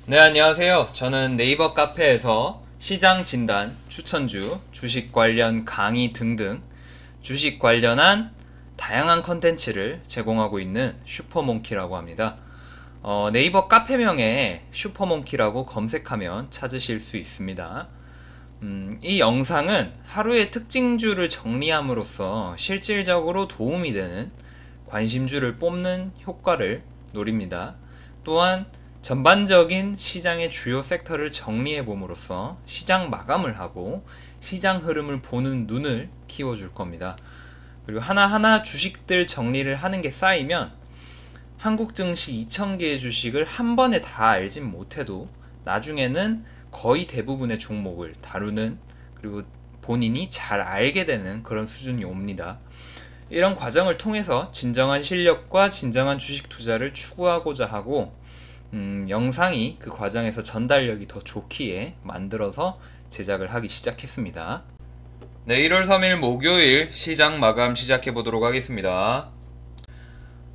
네, 안녕하세요. 저는 네이버 카페에서 시장 진단, 추천주, 주식 관련 강의 등등 주식 관련한 다양한 컨텐츠를 제공하고 있는 슈퍼몽키라고 합니다. 네이버 카페명에 슈퍼몽키라고 검색하면 찾으실 수 있습니다. 이 영상은 하루의 특징주를 정리함으로써 실질적으로 도움이 되는 관심주를 뽑는 효과를 노립니다. 또한 전반적인 시장의 주요 섹터를 정리해 봄으로써 시장 마감을 하고 시장 흐름을 보는 눈을 키워줄 겁니다. 그리고 하나하나 주식들 정리를 하는 게 쌓이면 한국 증시 2,000개의 주식을 한 번에 다 알진 못해도 나중에는 거의 대부분의 종목을 다루는, 그리고 본인이 잘 알게 되는 그런 수준이 옵니다. 이런 과정을 통해서 진정한 실력과 진정한 주식 투자를 추구하고자 하고, 영상이 그 과정에서 전달력이 더 좋기에 만들어서 제작을 하기 시작했습니다. 네, 1월 3일 목요일 시장 마감 시작해 보도록 하겠습니다.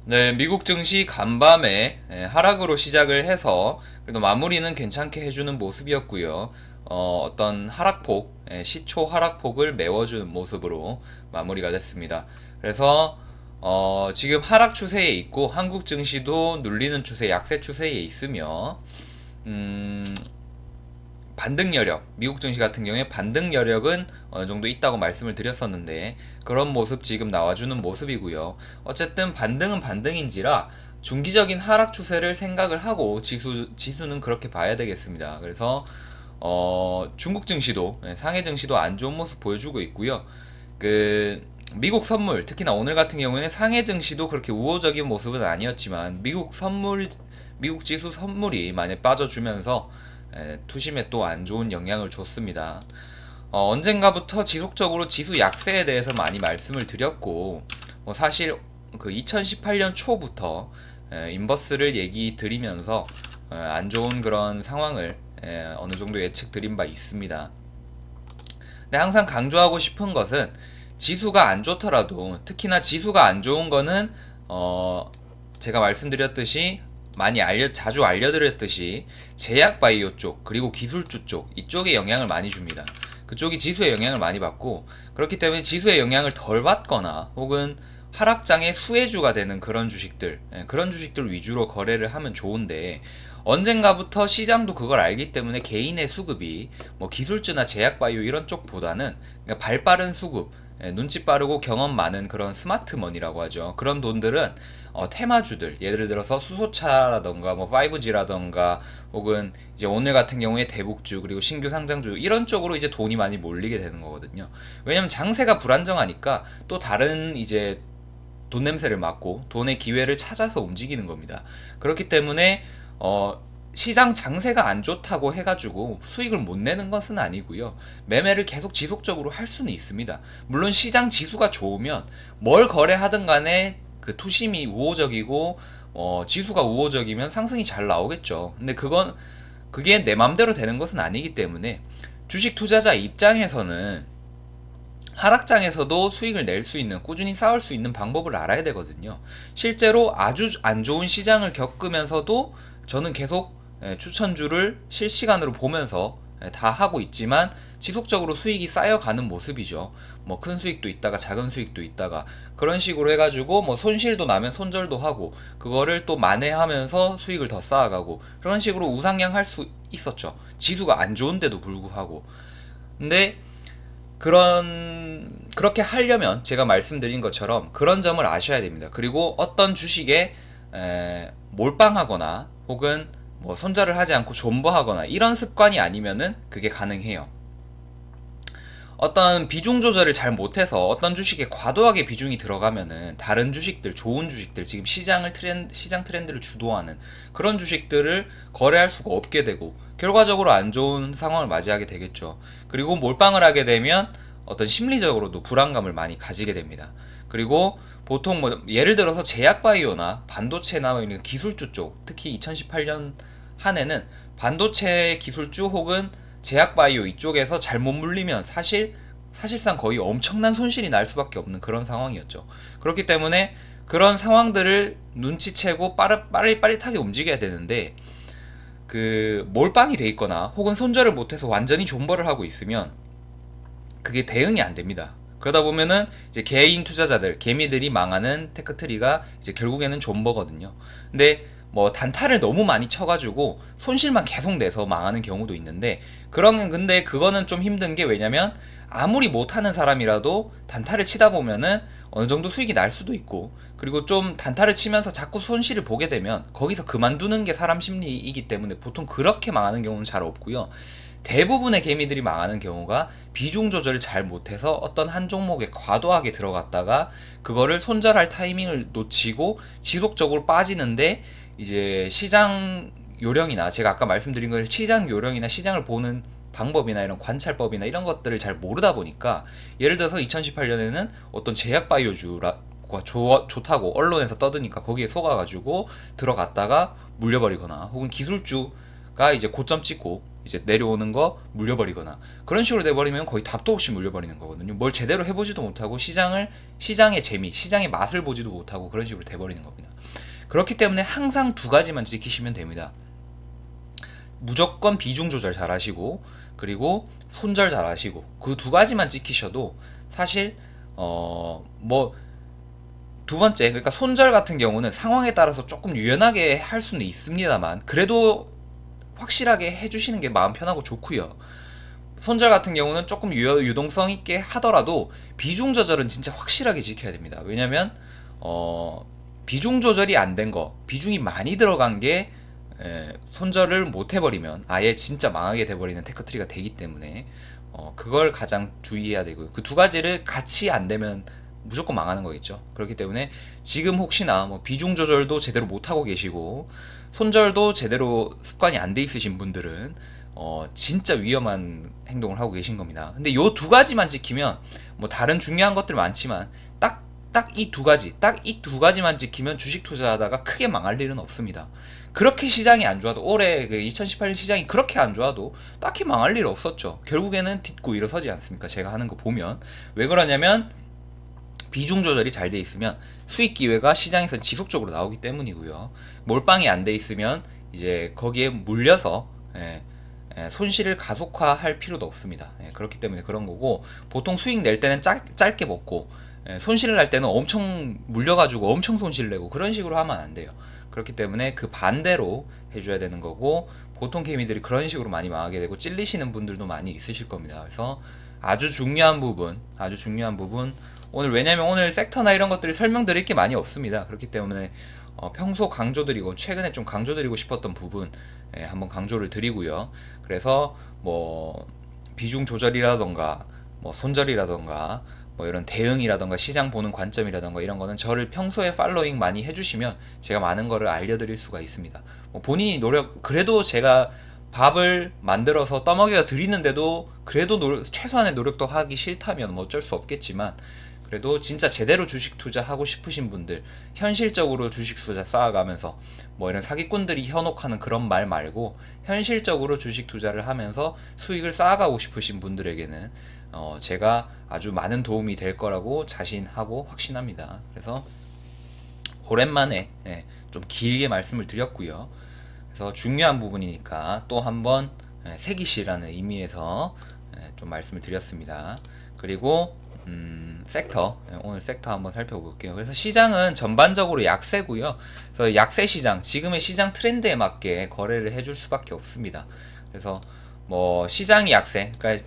네, 미국 증시 간밤에 하락으로 시작을 해서 그래도 마무리는 괜찮게 해주는 모습이었고요. 어떤 하락폭, 시초 하락폭을 메워주는 모습으로 마무리가 됐습니다. 그래서 지금 하락 추세에 있고 한국 증시도 눌리는 추세, 약세 추세에 있으며 반등 여력, 미국 증시 같은 경우에 반등 여력은 어느 정도 있다고 말씀을 드렸었는데 그런 모습 지금 나와주는 모습이고요. 어쨌든 반등은 반등인지라 중기적인 하락 추세를 생각을 하고 지수는 그렇게 봐야 되겠습니다. 그래서 중국 증시도, 상해 증시도 안 좋은 모습 보여주고 있고요. 미국 선물, 특히나 오늘 같은 경우에는 상해 증시도 그렇게 우호적인 모습은 아니었지만 미국 지수 선물이 많이 빠져주면서 투심에 또 안 좋은 영향을 줬습니다. 언젠가부터 지속적으로 지수 약세에 대해서 많이 말씀을 드렸고, 사실 그 2018년 초부터 인버스를 얘기 드리면서 안 좋은 그런 상황을 어느 정도 예측 드린 바 있습니다. 근데 항상 강조하고 싶은 것은 지수가 안 좋더라도, 특히나 지수가 안 좋은 거는 제가 말씀드렸듯이 자주 알려드렸듯이 제약바이오 쪽, 그리고 기술주 쪽, 이쪽에 영향을 많이 줍니다. 그쪽이 지수에 영향을 많이 받고, 그렇기 때문에 지수에 영향을 덜 받거나 혹은 하락장의 수혜주가 되는 그런 주식들 위주로 거래를 하면 좋은데, 언젠가부터 시장도 그걸 알기 때문에 개인의 수급이 기술주나 제약바이오 이런 쪽보다는 그러니까 발빠른 수급, 눈치 빠르고 경험 많은 그런 스마트머니라고 하죠. 그런 돈들은 테마주들, 예를 들어서 수소차라던가 5G라던가 혹은 이제 오늘 같은 경우에 대북주, 그리고 신규 상장주 이런 쪽으로 이제 돈이 많이 몰리게 되는 거거든요. 왜냐면 장세가 불안정하니까 또 다른 이제 돈 냄새를 맡고 돈의 기회를 찾아서 움직이는 겁니다. 그렇기 때문에 시장 장세가 안 좋다고 해가지고 수익을 못 내는 것은 아니고요. 매매를 계속 지속적으로 할 수는 있습니다. 물론 시장 지수가 좋으면 뭘 거래하든 간에 그 투심이 우호적이고 지수가 우호적이면 상승이 잘 나오겠죠. 근데 그게 내 맘대로 되는 것은 아니기 때문에 주식 투자자 입장에서는 하락장에서도 수익을 낼 수 있는, 꾸준히 쌓을 수 있는 방법을 알아야 되거든요. 실제로 아주 안 좋은 시장을 겪으면서도 저는 계속 추천주를 실시간으로 보면서 다 하고 있지만 지속적으로 수익이 쌓여가는 모습이죠. 큰 수익도 있다가 작은 수익도 있다가 그런 식으로 해가지고 손실도 나면 손절도 하고 그거를 또 만회하면서 수익을 더 쌓아가고 그런 식으로 우상향할 수 있었죠. 지수가 안 좋은데도 불구하고. 근데 그렇게 하려면 제가 말씀드린 것처럼 그런 점을 아셔야 됩니다. 그리고 어떤 주식에 몰빵하거나 혹은 손절을 하지 않고 존버하거나 이런 습관이 아니면은 그게 가능해요. 어떤 비중 조절을 잘 못해서 어떤 주식에 과도하게 비중이 들어가면은 다른 주식들, 좋은 주식들, 지금 시장 트렌드를 주도하는 그런 주식들을 거래할 수가 없게 되고 결과적으로 안 좋은 상황을 맞이하게 되겠죠. 그리고 몰빵을 하게 되면 어떤 심리적으로도 불안감을 많이 가지게 됩니다. 그리고 보통 예를 들어서 제약바이오나 반도체나 이런 기술주 쪽, 특히 2018년 한 해는 반도체 기술주 혹은 제약바이오 이쪽에서 잘못 물리면 사실상 거의 엄청난 손실이 날 수밖에 없는 그런 상황이었죠. 그렇기 때문에 그런 상황들을 눈치채고 빠릿빠릿하게 움직여야 되는데 그 몰빵이 돼 있거나 혹은 손절을 못해서 완전히 존버를 하고 있으면 그게 대응이 안 됩니다. 그러다 보면은 이제 개인 투자자들, 개미들이 망하는 테크트리가 이제 결국에는 존버거든요. 근데 뭐 단타를 너무 많이 쳐가지고 손실만 계속 내서 망하는 경우도 있는데, 근데 그거는 좀 힘든 게, 왜냐면 아무리 못하는 사람이라도 단타를 치다 보면은 어느 정도 수익이 날 수도 있고, 그리고 좀 단타를 치면서 자꾸 손실을 보게 되면 거기서 그만두는 게 사람 심리이기 때문에 보통 그렇게 망하는 경우는 잘 없고요. 대부분의 개미들이 망하는 경우가 비중 조절을 잘 못해서 어떤 한 종목에 과도하게 들어갔다가 그거를 손절할 타이밍을 놓치고 지속적으로 빠지는데, 이제 시장 요령이나 제가 아까 말씀드린 거, 시장 요령이나 시장을 보는 방법이나 이런 관찰법이나 이런 것들을 잘 모르다 보니까, 예를 들어서 2018년에는 어떤 제약 바이오주가 좋다고 언론에서 떠드니까 거기에 속아가지고 들어갔다가 물려버리거나, 혹은 기술주가 이제 고점 찍고 이제 내려오는 거 물려버리거나, 그런 식으로 돼버리면 거의 답도 없이 물려버리는 거거든요. 뭘 제대로 해보지도 못하고 시장의 재미, 시장의 맛을 보지도 못하고 그런 식으로 돼버리는 겁니다. 그렇기 때문에 항상 두 가지만 지키시면 됩니다. 무조건 비중 조절 잘 하시고, 그리고 손절 잘 하시고, 그 두 가지만 지키셔도 사실 뭐 두 번째, 그러니까 손절 같은 경우는 상황에 따라서 조금 유연하게 할 수는 있습니다만, 그래도 확실하게 해주시는 게 마음 편하고 좋고요. 손절 같은 경우는 조금 유동성 있게 하더라도 비중 조절은 진짜 확실하게 지켜야 됩니다. 왜냐면 비중 조절이 안 된 거, 비중이 많이 들어간 게 손절을 못 해버리면 아예 진짜 망하게 돼버리는 테크트리가 되기 때문에 그걸 가장 주의해야 되고요. 그 두 가지를 같이 안 되면 무조건 망하는 거겠죠. 그렇기 때문에 지금 혹시나 뭐 비중 조절도 제대로 못하고 계시고 손절도 제대로 습관이 안 돼 있으신 분들은 진짜 위험한 행동을 하고 계신 겁니다. 근데 요 두 가지만 지키면, 뭐 다른 중요한 것들 많지만 딱 이 두 가지만 지키면 주식 투자하다가 크게 망할 일은 없습니다. 그렇게 시장이 안 좋아도, 올해 2018년 시장이 그렇게 안 좋아도 딱히 망할 일 없었죠. 결국에는 딛고 일어서지 않습니까? 제가 하는 거 보면. 왜 그러냐면 비중 조절이 잘 돼 있으면 수익 기회가 시장에서 지속적으로 나오기 때문이고요. 몰빵이 안 돼 있으면 이제 거기에 물려서 손실을 가속화할 필요도 없습니다. 그렇기 때문에 그런 거고, 보통 수익 낼 때는 짧게 먹고 손실을 날 때는 엄청 물려가지고 엄청 손실 내고, 그런 식으로 하면 안 돼요. 그렇기 때문에 그 반대로 해줘야 되는 거고, 보통 개미들이 그런 식으로 많이 망하게 되고 찔리시는 분들도 많이 있으실 겁니다. 그래서 아주 중요한 부분, 왜냐면 오늘 섹터나 이런 것들이 설명드릴 게 많이 없습니다. 그렇기 때문에 평소 강조드리고, 최근에 좀 강조드리고 싶었던 부분 한번 강조를 드리고요. 그래서 뭐 비중 조절이라던가 뭐 손절이라던가 뭐 이런 대응이라던가 시장 보는 관점이라던가 이런 거는 저를 평소에 팔로잉 많이 해주시면 제가 많은 거를 알려드릴 수가 있습니다. 뭐 본인이 그래도 제가 밥을 만들어서 떠먹여 드리는데도 그래도 최소한의 노력도 하기 싫다면 뭐 어쩔 수 없겠지만, 그래도 진짜 제대로 주식 투자하고 싶으신 분들, 현실적으로 주식 투자 쌓아가면서 뭐 이런 사기꾼들이 현혹하는 그런 말 말고 현실적으로 주식 투자를 하면서 수익을 쌓아가고 싶으신 분들에게는 제가 아주 많은 도움이 될 거라고 자신하고 확신합니다. 그래서 오랜만에 좀 길게 말씀을 드렸고요. 그래서 중요한 부분이니까 또 한번 새기시라는 의미에서 좀 말씀을 드렸습니다. 그리고 섹터, 오늘 섹터 한번 살펴볼게요. 그래서 시장은 전반적으로 약세고요. 그래서 약세 시장, 지금의 시장 트렌드에 맞게 거래를 해줄 수밖에 없습니다. 그래서 뭐 시장이 약세, 그러니까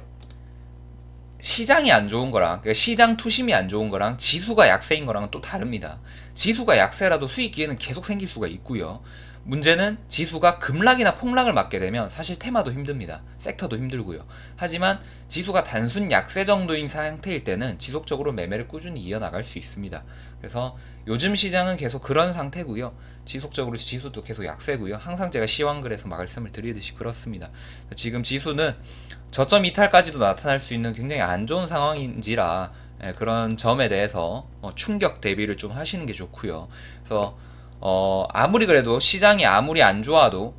시장이 안 좋은 거랑, 그러니까 시장 투심이 안 좋은 거랑 지수가 약세인 거랑은 또 다릅니다. 지수가 약세라도 수익 기회는 계속 생길 수가 있고요. 문제는 지수가 급락이나 폭락을 맞게 되면 사실 테마도 힘듭니다. 섹터도 힘들고요. 하지만 지수가 단순 약세 정도인 상태일 때는 지속적으로 매매를 꾸준히 이어나갈 수 있습니다. 그래서 요즘 시장은 계속 그런 상태고요. 지속적으로 지수도 계속 약세고요. 항상 제가 시황글에서 말씀을 드리듯이 그렇습니다. 지금 지수는 저점 이탈까지도 나타날 수 있는 굉장히 안 좋은 상황인지라 그런 점에 대해서 충격 대비를 좀 하시는 게 좋고요. 그래서 아무리 그래도 시장이 아무리 안 좋아도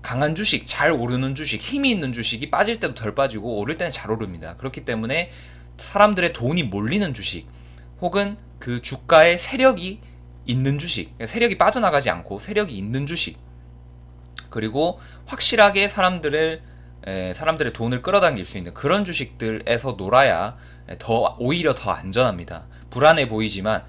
강한 주식, 잘 오르는 주식, 힘이 있는 주식이 빠질 때도 덜 빠지고 오를 때는 잘 오릅니다. 그렇기 때문에 사람들의 돈이 몰리는 주식, 혹은 그 주가에 세력이 있는 주식, 세력이 빠져나가지 않고 세력이 있는 주식, 그리고 확실하게 사람들의 돈을 끌어당길 수 있는 그런 주식들에서 놀아야 오히려 더 안전합니다. 불안해 보이지만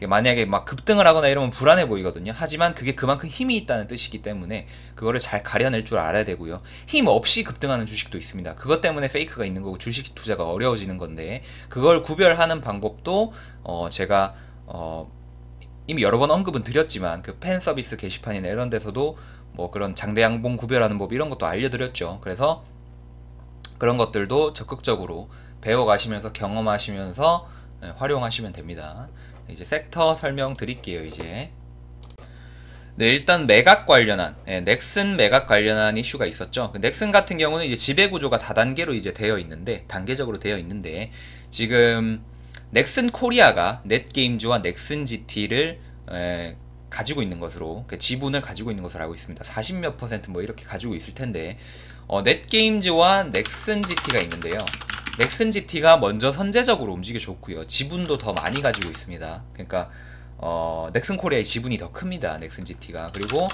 만약에 막 급등을 하거나 이러면 불안해 보이거든요. 하지만 그게 그만큼 힘이 있다는 뜻이기 때문에 그거를 잘 가려낼 줄 알아야 되고요. 힘 없이 급등하는 주식도 있습니다. 그것 때문에 페이크가 있는 거고 주식 투자가 어려워지는 건데, 그걸 구별하는 방법도 제가 이미 여러 번 언급은 드렸지만 그 팬 서비스 게시판이나 이런 데서도 뭐 그런 장대 양봉 구별하는 법 이런 것도 알려드렸죠. 그래서 그런 것들도 적극적으로 배워가시면서 경험하시면서 활용하시면 됩니다. 이제 섹터 설명 드릴게요. 이제 네, 일단 매각 관련한 넥슨 매각 관련한 이슈가 있었죠. 그 넥슨 같은 경우는 이제 지배 구조가 다단계로 이제 되어 있는데, 단계적으로 되어 있는데, 지금 넥슨 코리아가 넷게임즈와 넥슨 GT를 가지고 있는 것으로, 지분을 가지고 있는 것으로 알고 있습니다. 40몇 % 뭐 이렇게 가지고 있을 텐데, 넷게임즈와 넥슨 GT가 있는데요. 넥슨 GT가 먼저 선제적으로 움직여 줬고요. 지분도 더 많이 가지고 있습니다. 그러니까 넥슨 코리아의 지분이 더 큽니다. 넥슨 GT가. 그리고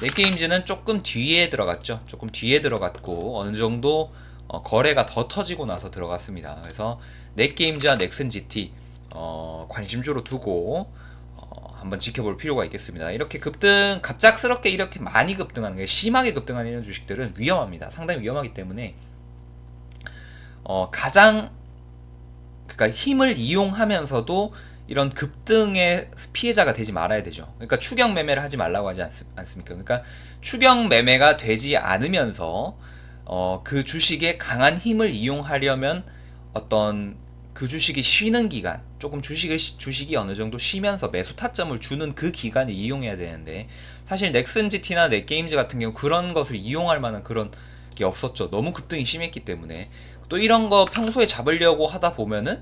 넷게임즈는 조금 뒤에 들어갔죠. 조금 뒤에 들어갔고 어느 정도 거래가 더 터지고 나서 들어갔습니다. 그래서 넷게임즈와 넥슨 GT 관심주로 두고 한번 지켜볼 필요가 있겠습니다. 이렇게 갑작스럽게 이렇게 많이 급등하는 게, 심하게 급등하는 이런 주식들은 위험합니다. 상당히 위험하기 때문에 그러니까 힘을 이용하면서도 이런 급등의 피해자가 되지 말아야 되죠. 그러니까 추격 매매를 하지 말라고 하지 않습니까? 그러니까 추격 매매가 되지 않으면서 그 주식의 강한 힘을 이용하려면 어떤 그 주식이 쉬는 기간, 조금 주식이 어느 정도 쉬면서 매수 타점을 주는 그 기간을 이용해야 되는데, 사실 넥슨 GT나 넷게임즈 같은 경우 그런 것을 이용할 만한 그런 게 없었죠. 너무 급등이 심했기 때문에. 또 이런 거 평소에 잡으려고 하다 보면은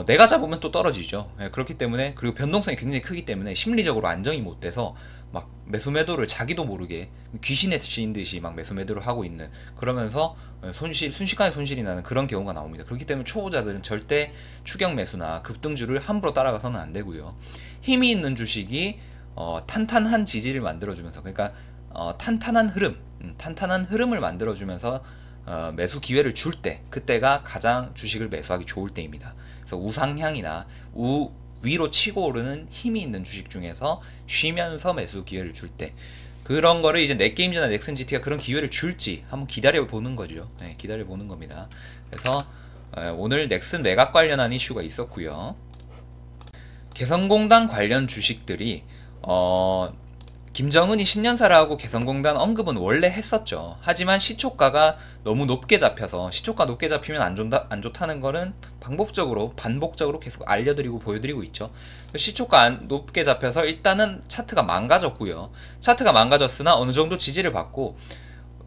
내가 잡으면 또 떨어지죠. 그렇기 때문에, 그리고 변동성이 굉장히 크기 때문에 심리적으로 안정이 못 돼서 막 매수 매도를 자기도 모르게 귀신에 씌인 듯이 막 매수 매도를 하고 있는, 그러면서 순식간에 손실이 나는 그런 경우가 나옵니다. 그렇기 때문에 초보자들은 절대 추격 매수나 급등주를 함부로 따라가서는 안 되고요. 힘이 있는 주식이 탄탄한 지지를 만들어주면서, 그러니까 탄탄한 흐름을 만들어주면서 매수 기회를 줄 때, 그때가 가장 주식을 매수하기 좋을 때입니다. 그래서 우상향이나 위로 치고 오르는 힘이 있는 주식 중에서 쉬면서 매수 기회를 줄 때, 그런 거를 이제 넷게임즈나 넥슨 GT가 그런 기회를 줄지 한번 기다려 보는 거죠. 기다려 보는 겁니다. 그래서 오늘 넥슨 매각 관련한 이슈가 있었고요. 개성공단 관련 주식들이 김정은이 신년사를 하고 개성공단 언급은 원래 했었죠. 하지만 시초가가 너무 높게 잡혀서, 시초가 높게 잡히면 안 좋다는 거는 반복적으로 계속 알려드리고 보여드리고 있죠. 시초가 높게 잡혀서 일단은 차트가 망가졌고요. 차트가 망가졌으나 어느 정도 지지를 받고,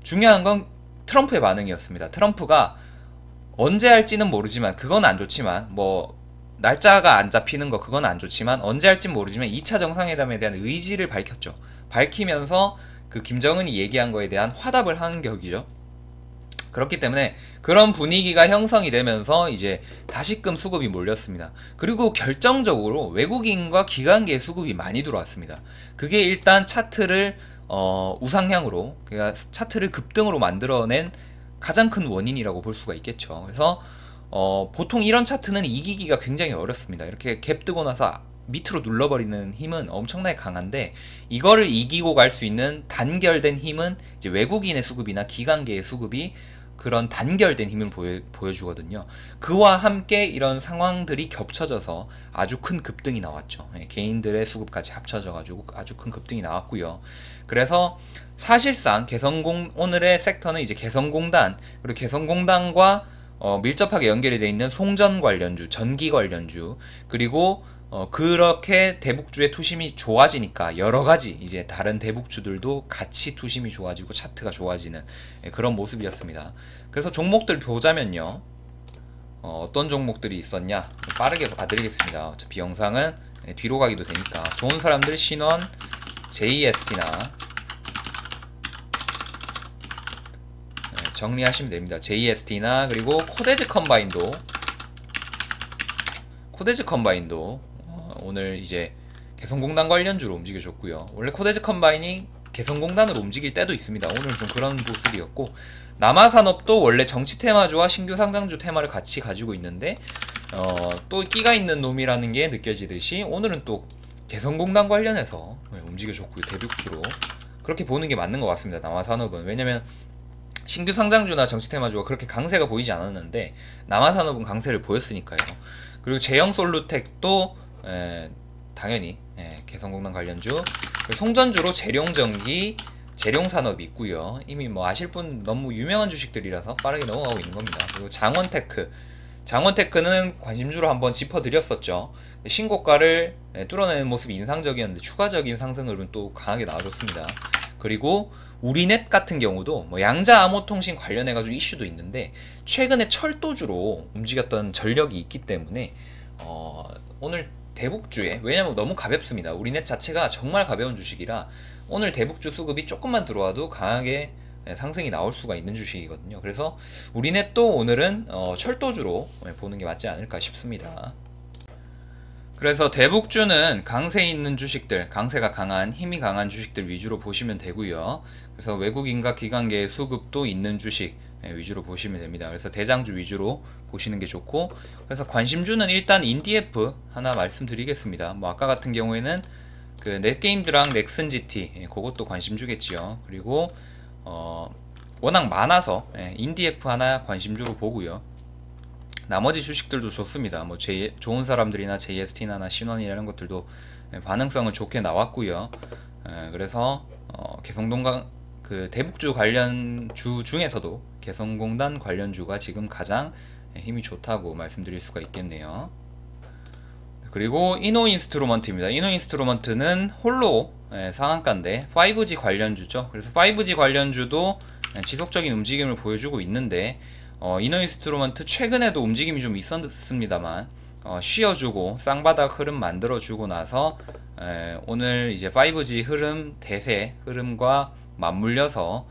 중요한 건 트럼프의 반응이었습니다. 트럼프가 언제 할지는 모르지만, 그건 안 좋지만, 뭐 날짜가 안 잡히는 거 그건 안 좋지만, 언제 할진 모르지만 2차 정상회담에 대한 의지를 밝혔죠. 밝히면서 그 김정은이 얘기한 거에 대한 화답을 하는 격이죠. 그렇기 때문에 그런 분위기가 형성이 되면서 이제 다시금 수급이 몰렸습니다. 그리고 결정적으로 외국인과 기관계 수급이 많이 들어왔습니다. 그게 일단 차트를 우상향으로, 그러니까 차트를 급등으로 만들어낸 가장 큰 원인이라고 볼 수가 있겠죠. 그래서 보통 이런 차트는 이기기가 굉장히 어렵습니다. 이렇게 갭 뜨고 나서 밑으로 눌러버리는 힘은 엄청나게 강한데, 이거를 이기고 갈 수 있는 단결된 힘은 이제 외국인의 수급이나 기관계의 수급이 그런 단결된 힘을 보여주거든요. 그와 함께 이런 상황들이 겹쳐져서 아주 큰 급등이 나왔죠. 개인들의 수급까지 합쳐져가지고 아주 큰 급등이 나왔고요. 그래서 사실상 오늘의 섹터는 이제 개성공단, 그리고 개성공단과 밀접하게 연결이 되어 있는 송전 관련주, 전기 관련주, 그리고 그렇게 대북주의 투심이 좋아지니까 여러가지 이제 다른 대북주들도 같이 투심이 좋아지고 차트가 좋아지는 그런 모습이었습니다. 그래서 종목들 보자면요, 어떤 종목들이 있었냐 빠르게 봐드리겠습니다. 어차피 영상은 뒤로 가기도 되니까. 좋은 사람들 신원, JST나 정리하시면 됩니다. JST나 그리고 코데즈 컴바인도 오늘 이제 개성공단 관련주로 움직여줬고요. 원래 코데즈 컴바인이 개성공단으로 움직일 때도 있습니다. 오늘은 좀 그런 모습이었고, 남아산업도 원래 정치 테마주와 신규 상장주 테마를 같이 가지고 있는데 또 끼가 있는 놈이라는 게 느껴지듯이 오늘은 또 개성공단 관련해서 움직여줬고요. 대북주로 그렇게 보는 게 맞는 것 같습니다. 남아산업은. 왜냐면 신규 상장주나 정치 테마주가 그렇게 강세가 보이지 않았는데 남아산업은 강세를 보였으니까요. 그리고 제형솔루텍도 당연히 개성공단 관련주, 송전주로 재룡전기, 재룡산업이 있고요. 이미 뭐 아실 분 너무 유명한 주식들이라서 빠르게 넘어가고 있는 겁니다. 그리고 장원테크는 관심주로 한번 짚어드렸었죠. 신고가를 뚫어내는 모습이 인상적이었는데 추가적인 상승률은 또 강하게 나와줬습니다. 그리고 우리넷 같은 경우도 뭐 양자 암호통신 관련해가지고 이슈도 있는데 최근에 철도주로 움직였던 전력이 있기 때문에 오늘 대북주에, 왜냐면 너무 가볍습니다. 우리넷 자체가 정말 가벼운 주식이라 오늘 대북주 수급이 조금만 들어와도 강하게 상승이 나올 수가 있는 주식이거든요. 그래서 우리넷도 오늘은 철도주로 보는 게 맞지 않을까 싶습니다. 그래서 대북주는 강세 있는 주식들, 강세가 강한, 힘이 강한 주식들 위주로 보시면 되고요. 그래서 외국인과 기관계의 수급도 있는 주식 위주로 보시면 됩니다. 그래서 대장주 위주로 보시는 게 좋고, 그래서 관심주는 일단 인디F 하나 말씀드리겠습니다. 뭐 아까 같은 경우에는 그 넷게임즈랑 넥슨GT 그것도 관심주겠지요. 그리고 워낙 많아서 인디F 하나 관심주로 보고요. 나머지 주식들도 좋습니다. 뭐 좋은 사람들이나 JST나 신원이라는 것들도 반응성은 좋게 나왔고요. 그래서 개성공단 그 대북주 관련주 중에서도 개성공단 관련주가 지금 가장 힘이 좋다고 말씀드릴 수가 있겠네요. 그리고 이노인스트루먼트입니다. 이노인스트루먼트는 홀로 상한가인데 5G 관련주죠. 그래서 5G 관련주도 지속적인 움직임을 보여주고 있는데 이노인스트루먼트 최근에도 움직임이 좀 있었습니다만 쉬어주고 쌍바닥 흐름 만들어주고 나서 오늘 이제 5G 흐름, 대세 흐름과 맞물려서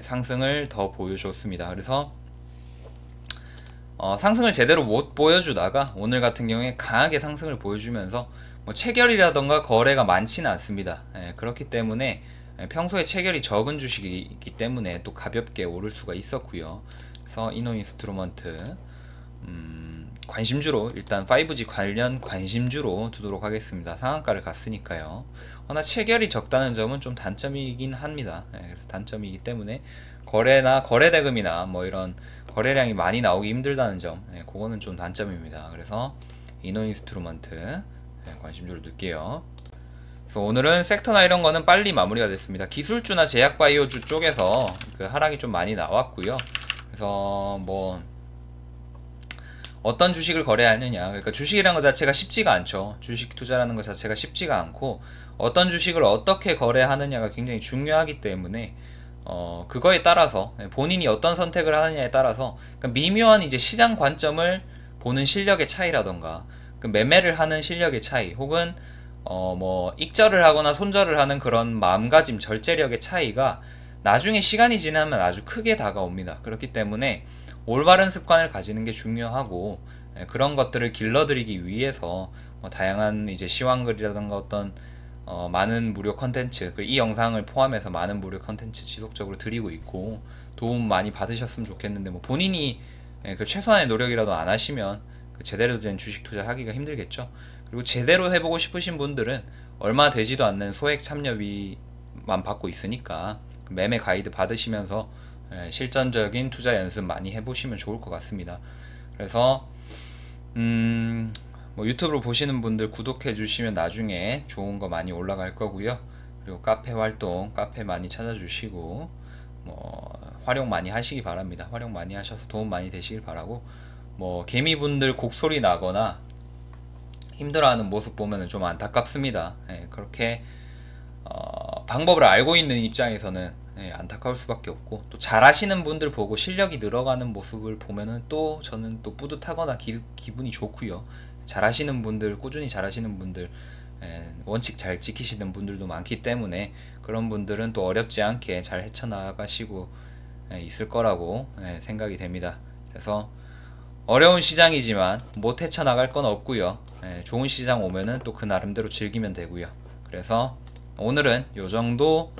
상승을 더 보여줬습니다. 그래서 상승을 제대로 못 보여주다가 오늘 같은 경우에 강하게 상승을 보여주면서 뭐 체결이라던가 거래가 많지는 않습니다. 그렇기 때문에 평소에 체결이 적은 주식이기 때문에 또 가볍게 오를 수가 있었고요. 그래서 이노인스트루먼트 관심주로 일단 5G 관련 관심주로 두도록 하겠습니다. 상한가를 갔으니까요. 허나 체결이 적다는 점은 좀 단점이긴 합니다. 그래서 단점이기 때문에 거래나 거래대금이나 뭐 이런 거래량이 많이 나오기 힘들다는 점, 그거는 좀 단점입니다. 그래서 이노인스트루먼트 관심주로 넣을게요. 그래서 오늘은 섹터나 이런 거는 빨리 마무리가 됐습니다. 기술주나 제약바이오주 쪽에서 그 하락이 좀 많이 나왔고요. 그래서 뭐 어떤 주식을 거래하느냐, 그러니까 주식이라는 것 자체가 쉽지가 않죠. 주식 투자라는 것 자체가 쉽지가 않고 어떤 주식을 어떻게 거래하느냐가 굉장히 중요하기 때문에 그거에 따라서 본인이 어떤 선택을 하느냐에 따라서 그러니까 미묘한 이제 시장 관점을 보는 실력의 차이라던가 그 매매를 하는 실력의 차이, 혹은 뭐 익절을 하거나 손절을 하는 그런 마음가짐, 절제력의 차이가 나중에 시간이 지나면 아주 크게 다가옵니다. 그렇기 때문에 올바른 습관을 가지는 게 중요하고, 그런 것들을 길러드리기 위해서 다양한 이제 시황글이라던가 어떤 많은 무료 컨텐츠, 이 영상을 포함해서 많은 무료 컨텐츠 지속적으로 드리고 있고 도움 많이 받으셨으면 좋겠는데, 뭐 본인이 그 최소한의 노력이라도 안 하시면 그 제대로 된 주식 투자 하기가 힘들겠죠. 그리고 제대로 해보고 싶으신 분들은 얼마 되지도 않는 소액 참여비만 받고 있으니까 매매 가이드 받으시면서 실전적인 투자 연습 많이 해보시면 좋을 것 같습니다. 그래서 뭐 유튜브로 보시는 분들 구독해 주시면 나중에 좋은 거 많이 올라갈 거고요. 그리고 카페 활동, 카페 많이 찾아주시고 뭐 활용 많이 하시기 바랍니다. 활용 많이 하셔서 도움 많이 되시길 바라고, 뭐 개미분들 곡소리 나거나 힘들어하는 모습 보면 좀 안타깝습니다. 그렇게 방법을 알고 있는 입장에서는 안타까울 수밖에 없고, 또 잘하시는 분들 보고 실력이 늘어가는 모습을 보면은 또 저는 또 뿌듯하거나 기분이 좋고요. 잘하시는 분들, 꾸준히 잘하시는 분들, 원칙 잘 지키시는 분들도 많기 때문에 그런 분들은 또 어렵지 않게 잘 헤쳐나가시고 있을 거라고 생각이 됩니다. 그래서 어려운 시장이지만 못 헤쳐나갈 건 없고요. 좋은 시장 오면은 또 그 나름대로 즐기면 되고요. 그래서 오늘은 요 정도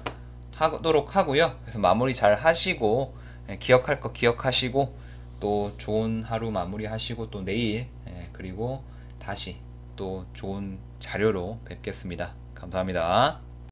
하도록 하고요. 그래서 마무리 잘 하시고 기억할 거 기억하시고 또 좋은 하루 마무리 하시고 또 내일 그리고 다시 또 좋은 자료로 뵙겠습니다. 감사합니다.